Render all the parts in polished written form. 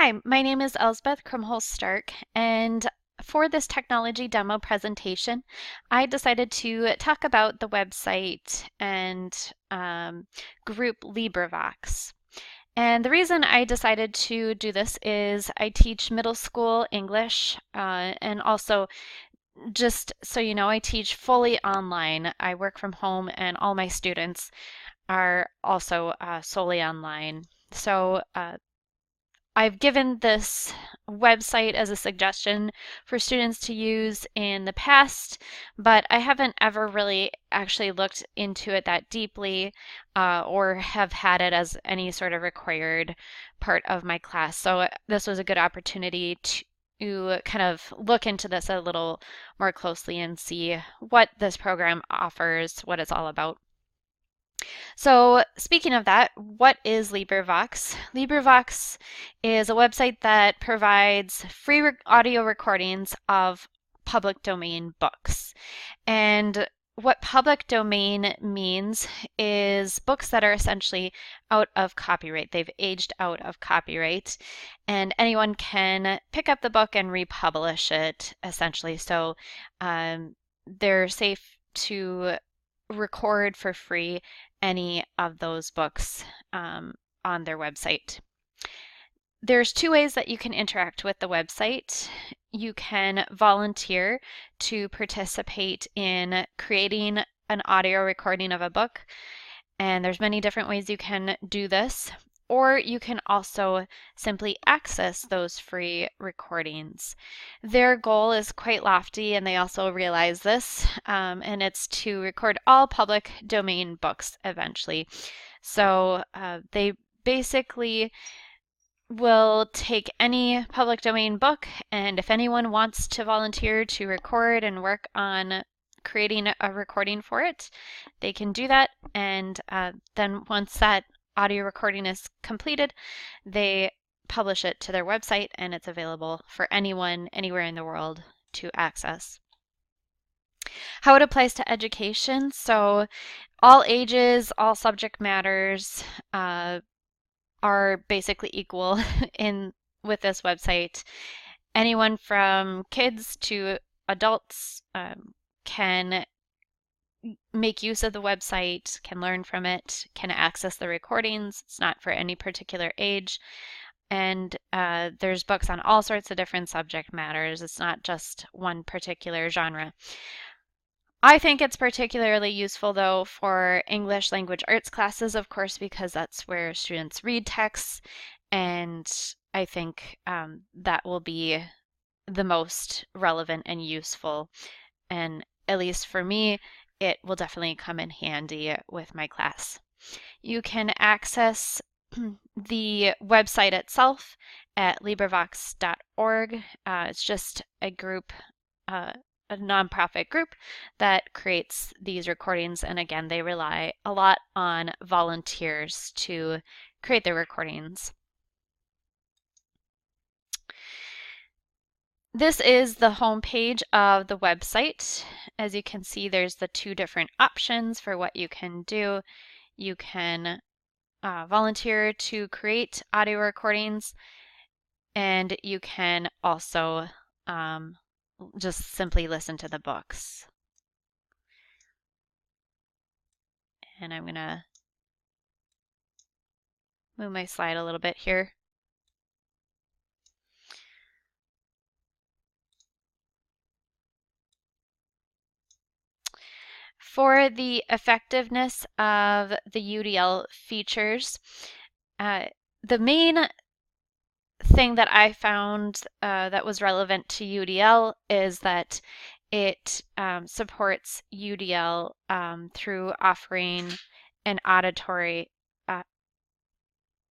Hi, my name is Elsbeth Krumholz-Stark, and for this technology demo presentation, I decided to talk about the website and group LibriVox. And the reason I decided to do this is I teach middle school English, and also just so you know, I teach fully online. I work from home, and all my students are also solely online. So I've given this website as a suggestion for students to use in the past, but I haven't ever really actually looked into it that deeply or have had it as any sort of required part of my class. So this was a good opportunity to kind of look into this a little more closely and see what this program offers, what it's all about. So, speaking of that, what is LibriVox? LibriVox is a website that provides free audio recordings of public domain books. And what public domain means is books that are essentially out of copyright. They've aged out of copyright, and anyone can pick up the book and republish it, essentially. So they're safe to record for free any of those books on their website. There's two ways that you can interact with the website. You can volunteer to participate in creating an audio recording of a book, and there's many different ways you can do this. Or you can also simply access those free recordings. Their goal is quite lofty, and they also realize this, and it's to record all public domain books eventually. So they basically will take any public domain book, and if anyone wants to volunteer to record and work on creating a recording for it, they can do that. And then once that audio recording is completed, they publish it to their website, and it's available for anyone anywhere in the world to access. How it applies to education. So all ages, all subject matters are basically equal in with this website. Anyone from kids to adults can make use of the website, can learn from it, can access the recordings. It's not for any particular age. And there's books on all sorts of different subject matters. It's not just one particular genre. I think it's particularly useful, though, for English language arts classes, of course, because that's where students read texts, and I think that will be the most relevant and useful. And at least for me, it will definitely come in handy with my class. You can access the website itself at LibriVox.org. It's just a group, a nonprofit group that creates these recordings. And again, they rely a lot on volunteers to create the recordings. This is the home page of the website. As you can see, there's the two different options for what you can do. You can volunteer to create audio recordings, and you can also just simply listen to the books. And I'm going to move my slide a little bit here. For the effectiveness of the UDL features, the main thing that I found that was relevant to UDL is that it supports UDL through offering an auditory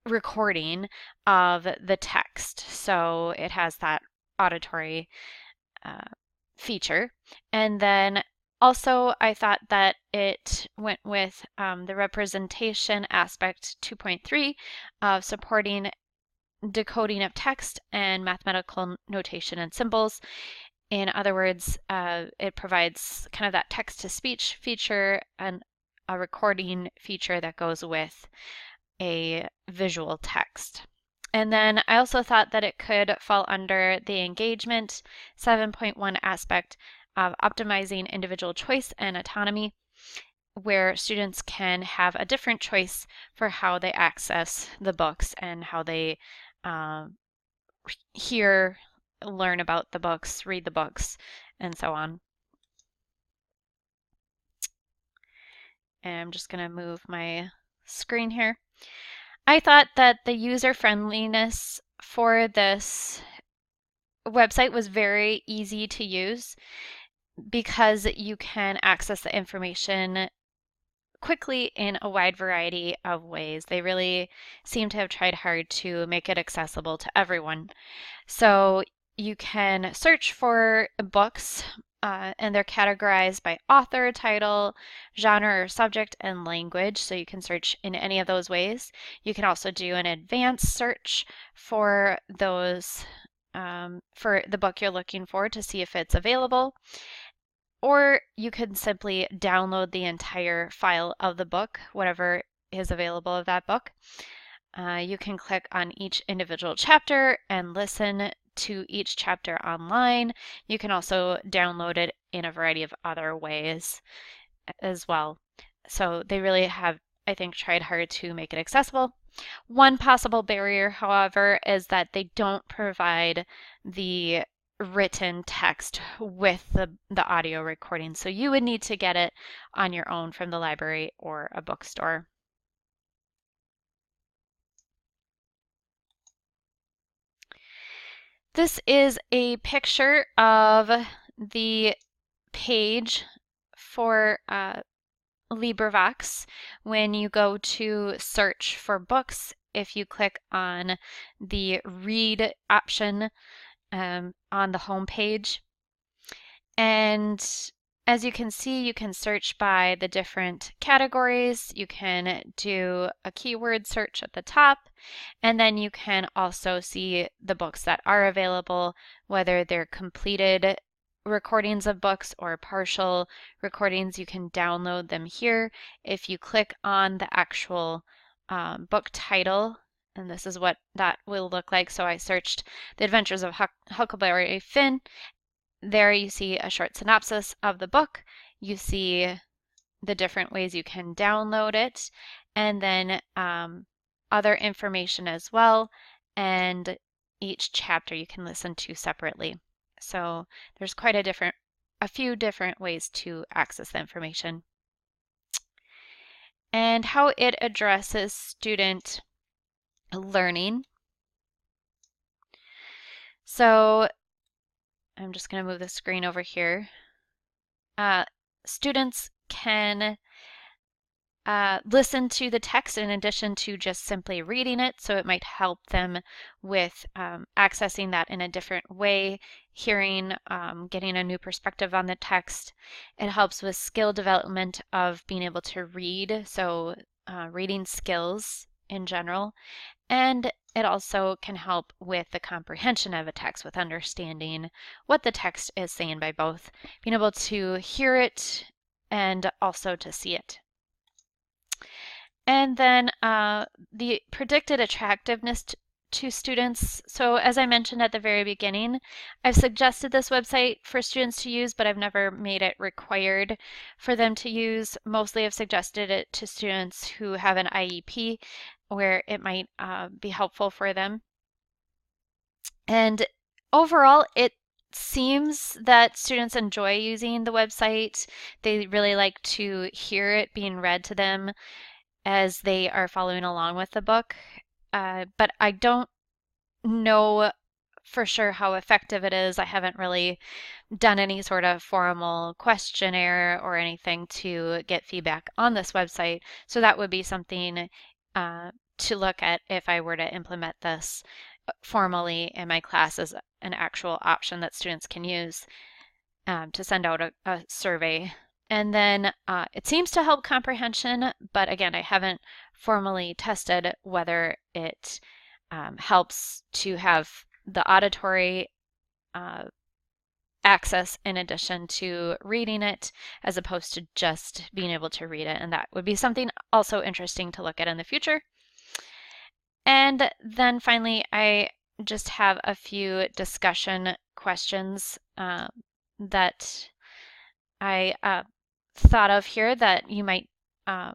recording of the text. So it has that auditory feature. And then also, I thought that it went with the representation aspect 2.3 of supporting decoding of text and mathematical notation and symbols. In other words, it provides kind of that text-to-speech feature and a recording feature that goes with a visual text. And then I also thought that it could fall under the engagement 7.1 aspect of optimizing individual choice and autonomy, where students can have a different choice for how they access the books and how they hear, learn about the books, read the books, and so on. And I'm just going to move my screen here. I thought that the user friendliness for this website was very easy to use because you can access the information quickly in a wide variety of ways. They really seem to have tried hard to make it accessible to everyone. So you can search for books and they're categorized by author, title, genre or subject, and language. So you can search in any of those ways. You can also do an advanced search for those for the book you're looking for to see if it's available. Or you can simply download the entire file of the book, whatever is available of that book. You can click on each individual chapter and listen to each chapter online. You can also download it in a variety of other ways as well. So they really have, I think, tried hard to make it accessible. One possible barrier, however, is that they don't provide the written text with the audio recording. So you would need to get it on your own from the library or a bookstore. This is a picture of the page for LibriVox. When you go to search for books, if you click on the read option on the home page, and as you can see, you can search by the different categories. You can do a keyword search at the top, and then you can also see the books that are available, whether they're completed recordings of books or partial recordings. You can download them here. If you click on the actual book title, and this is what that will look like. So I searched The Adventures of Huckleberry Finn. There you see a short synopsis of the book. You see the different ways you can download it, and then other information as well, and each chapter you can listen to separately. So there's quite a few different ways to access the information. And how it addresses student learning. So I'm just going to move the screen over here. Students can listen to the text in addition to just simply reading it, so it might help them with accessing that in a different way, hearing, getting a new perspective on the text. It helps with skill development of being able to read, so reading skills in general. And it also can help with the comprehension of a text, with understanding what the text is saying by both being able to hear it and also to see it. And then the predicted attractiveness to students. So as I mentioned at the very beginning, I've suggested this website for students to use, but I've never made it required for them to use. Mostly I've suggested it to students who have an IEP where it might be helpful for them. And overall, it seems that students enjoy using the website. They really like to hear it being read to them as they are following along with the book. But I don't know for sure how effective it is. I haven't really done any sort of formal questionnaire or anything to get feedback on this website. So that would be something to look at if I were to implement this formally in my class as an actual option that students can use to send out a survey. And then it seems to help comprehension, but again, I haven't formally tested whether it helps to have the auditory access in addition to reading it, as opposed to just being able to read it. And that would be something also interesting to look at in the future. And then finally, I just have a few discussion questions that I thought of here that you might uh,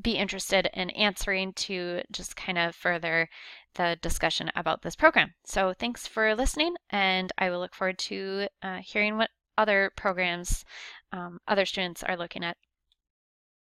be interested in answering to just kind of further the discussion about this program. So thanks for listening, and I will look forward to hearing what other programs other students are looking at.